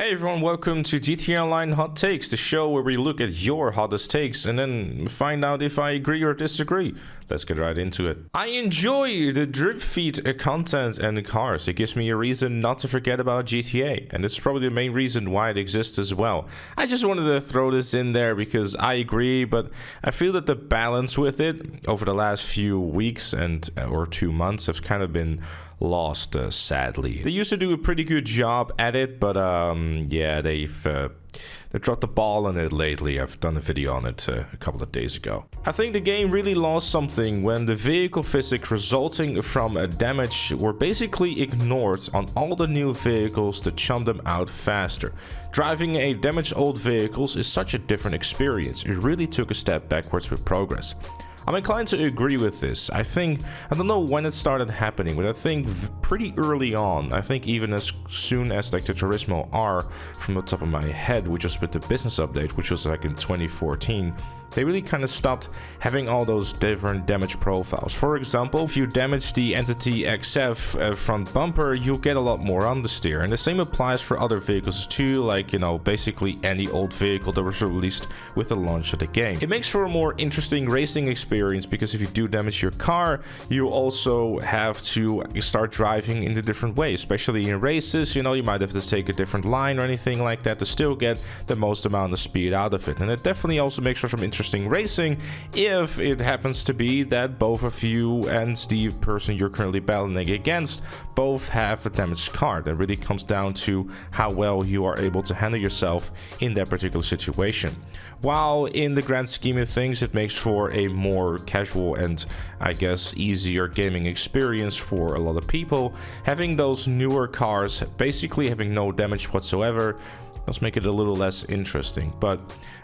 Hey everyone, welcome to GTA Online Hot Takes, the show where we look at your hottest takes and then find out if I agree or disagree. Let's get right into it. I enjoy the drip feed content and the cars. It gives me a reason not to forget about GTA, and this is probably the main reason why it exists as well. I just wanted to throw this in there because I agree, but I feel that the balance with it over the last few weeks or 2 months have kind of been lost, sadly. They used to do a pretty good job at it, but yeah, they've dropped the ball on it lately. I've done a video on it a couple of days ago. I think the game really lost something when the vehicle physics resulting from damage were basically ignored on all the new vehicles to chump them out faster. Driving a damaged old vehicles is such a different experience. It really took a step backwards with progress. I'm inclined to agree with this. I don't know when it started happening, but I think pretty early on, I think even as soon as like the Turismo R from the top of my head, which was with the business update, which was like in 2014, they really kind of stopped having all those different damage profiles. For example, if you damage the Entity XF front bumper, you'll get a lot more understeer. And the same applies for other vehicles too, like, you know, basically any old vehicle that was released with the launch of the game. It makes for a more interesting racing experience because if you do damage your car, you also have to start driving in a different way, especially in races. You know, you might have to take a different line or anything like that to still get the most amount of speed out of it. And it definitely also makes for some interesting racing if it happens to be that both of you and the person you're currently battling against both have a damaged car. That really comes down to how well you are able to handle yourself in that particular situation. While in the grand scheme of things, it makes for a more casual and I guess easier gaming experience for a lot of people, having those newer cars basically having no damage whatsoever does make it a little less interesting, but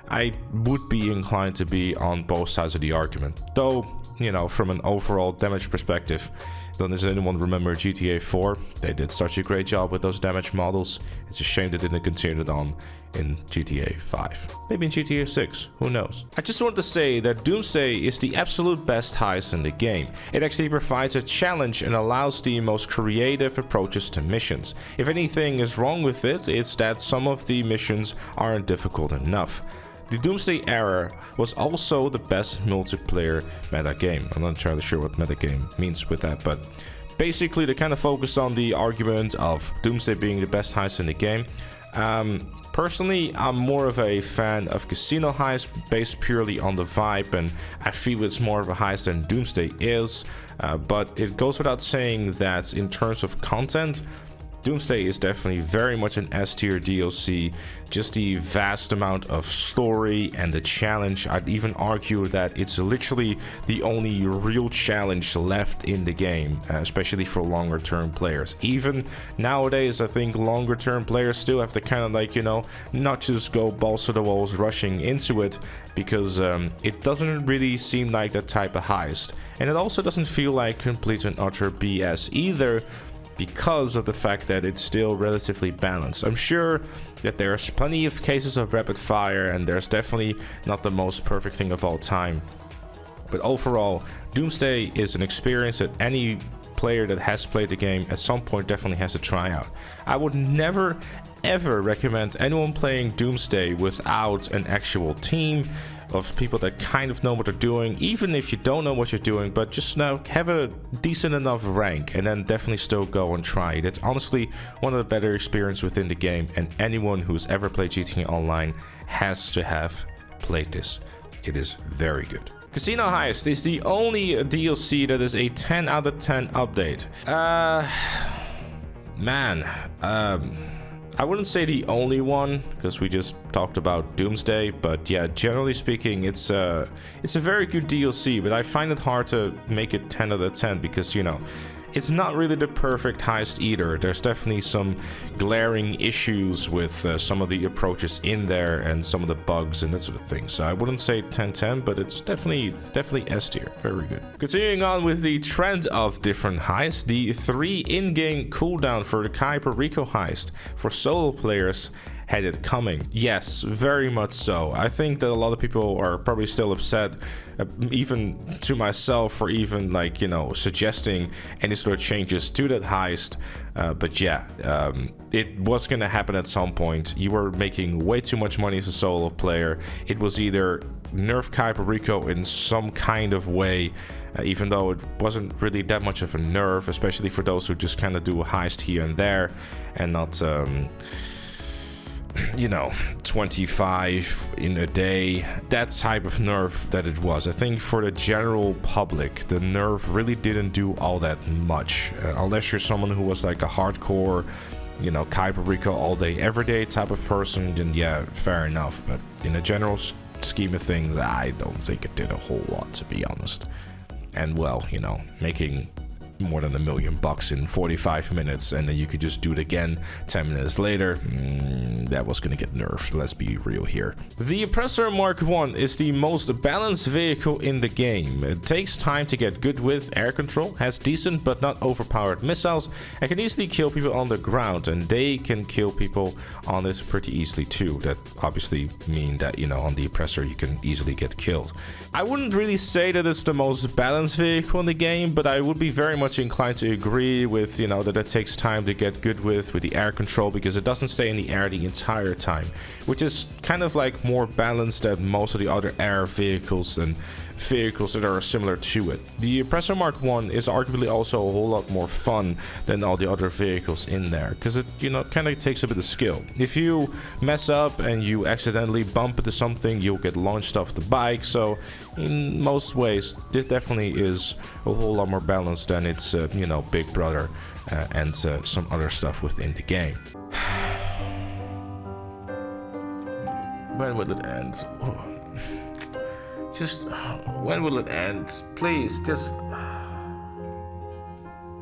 I would be inclined to be on both sides of the argument. Though, you know, from an overall damage perspective, does anyone remember GTA 4? They did such a great job with those damage models. It's a shame they didn't continue it on in GTA 5. Maybe in GTA 6, who knows? I just want to say that Doomsday is the absolute best heist in the game. It actually provides a challenge and allows the most creative approaches to missions. If anything is wrong with it, it's that some of the missions aren't difficult enough. The Doomsday era was also the best multiplayer meta game. I'm not entirely sure what meta game means with that, but basically they kind of focus on the argument of Doomsday being the best heist in the game. Personally, I'm more of a fan of Casino Heist based purely on the vibe, and I feel it's more of a heist than Doomsday is, but it goes without saying that in terms of content, Doomsday is definitely very much an S-tier DLC. Just the vast amount of story and the challenge. I'd even argue that it's literally the only real challenge left in the game, especially for longer term players. Even nowadays, I think longer term players still have to kind of like, you know, not just go balls to the walls rushing into it, because it doesn't really seem like that type of heist. And it also doesn't feel like complete and utter BS either, because of the fact that it's still relatively balanced. I'm sure that there's plenty of cases of rapid fire, and there's definitely not the most perfect thing of all time. But overall, Doomsday is an experience that any player that has played the game at some point definitely has to try out. I would never ever recommend anyone playing Doomsday without an actual team of people that kind of know what they're doing, even if you don't know what you're doing, but just now have a decent enough rank and then definitely still go and try it. It's honestly one of the better experiences within the game, and anyone who's ever played GTA Online has to have played this. It is very good. Casino Heist is the only DLC that is a 10 out of 10 update. I wouldn't say the only one, because we just talked about Doomsday, but yeah, generally speaking, it's a very good DLC, but I find it hard to make it 10 out of 10 because, you know, it's not really the perfect heist either. There's definitely some glaring issues with some of the approaches in there and some of the bugs and that sort of thing. So I wouldn't say 10/10, but it's definitely S tier. Very good. Continuing on with the trend of different heists, the 3 in-game cooldown for the Cayo Perico heist for solo players had it coming. Yes, very much so. I think that a lot of people are probably still upset, even to myself, for even like, you know, suggesting any sort of changes to that heist. But yeah, it was gonna happen at some point. You were making way too much money as a solo player. It was either nerf Cayo Perico in some kind of way, even though it wasn't really that much of a nerf, especially for those who just kind of do a heist here and there and not you know, 25 in a day, that type of nerf that it was. I think for the general public, the nerf really didn't do all that much, unless you're someone who was like a hardcore, you know, Cayo Perico all day every day type of person, then yeah, fair enough. But in a general scheme of things, I don't think it did a whole lot, to be honest. And well, you know, making more than $1 million in 45 minutes and then you could just do it again 10 minutes later, that was gonna get nerfed, let's be real here. The Oppressor Mark 1 is the most balanced vehicle in the game. It takes time to get good with air control, has decent but not overpowered missiles, and can easily kill people on the ground, and they can kill people on this pretty easily too. That obviously mean that, you know, on the Oppressor you can easily get killed. I wouldn't really say that it's the most balanced vehicle in the game, but I would be very much inclined to agree with, you know, that it takes time to get good with the air control, because it doesn't stay in the air the entire time, which is kind of like more balanced than most of the other air vehicles and vehicles that are similar to it. The Oppressor Mark 1 is arguably also a whole lot more fun than all the other vehicles in there, because it, you know, kind of takes a bit of skill. If you mess up and you accidentally bump into something, you'll get launched off the bike. So in most ways, this definitely is a whole lot more balanced than its, you know, big brother and some other stuff within the game. When will it end? Oh. Just, when will it end? Please, just...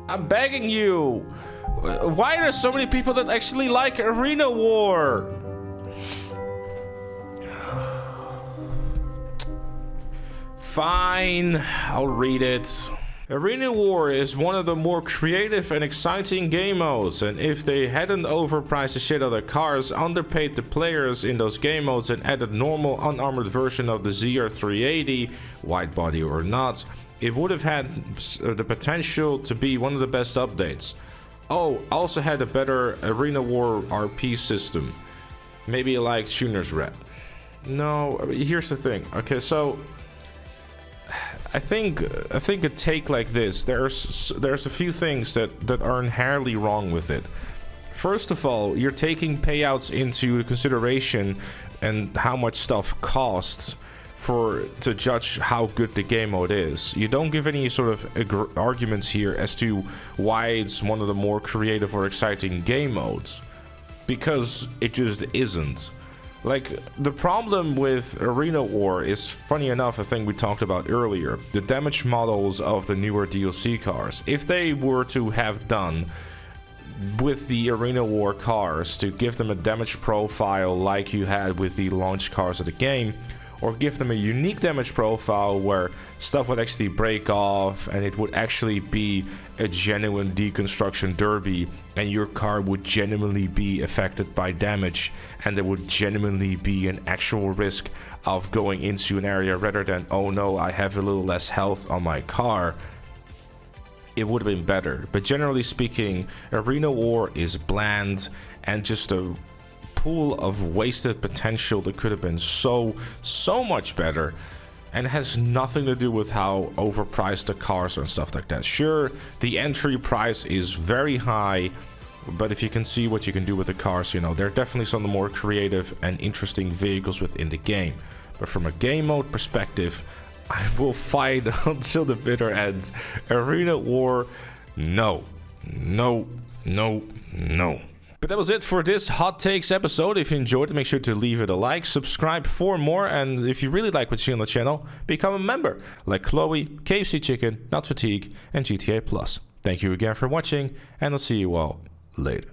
I'm begging you! Why are there so many people that actually like Arena War? Fine, I'll read it. Arena War is one of the more creative and exciting game modes, and if they hadn't overpriced the shit out of cars, underpaid the players in those game modes, and added normal unarmored version of the ZR380, wide body or not, it would have had the potential to be one of the best updates. Oh, also had a better Arena War RP system. Maybe like Tuner's Red. No, here's the thing. Okay, so I think a take like this, there's a few things that are inherently wrong with it. First of all, you're taking payouts into consideration and how much stuff costs to judge how good the game mode is. You don't give any sort of arguments here as to why it's one of the more creative or exciting game modes, because it just isn't. Like, the problem with Arena War is, funny enough, a thing we talked about earlier, the damage models of the newer DLC cars. If they were to have done with the Arena War cars to give them a damage profile like you had with the launch cars of the game, or give them a unique damage profile where stuff would actually break off and it would actually be a genuine deconstruction derby and your car would genuinely be affected by damage and there would genuinely be an actual risk of going into an area rather than, oh no, I have a little less health on my car, it would have been better. But generally speaking, Arena War is bland and just a pool of wasted potential that could have been so much better, and has nothing to do with how overpriced the cars are and stuff like that. Sure, the entry price is very high, but if you can see what you can do with the cars, you know, there are definitely some of the more creative and interesting vehicles within the game. But from a game mode perspective, I will fight until the bitter end. Arena War, no. But that was it for this Hot Takes episode. If you enjoyed it, make sure to leave it a like, subscribe for more, and if you really like what you see on the channel, become a member, like Chloe, KFC Chicken, Not Fatigue, and GTA Plus. Thank you again for watching, and I'll see you all later.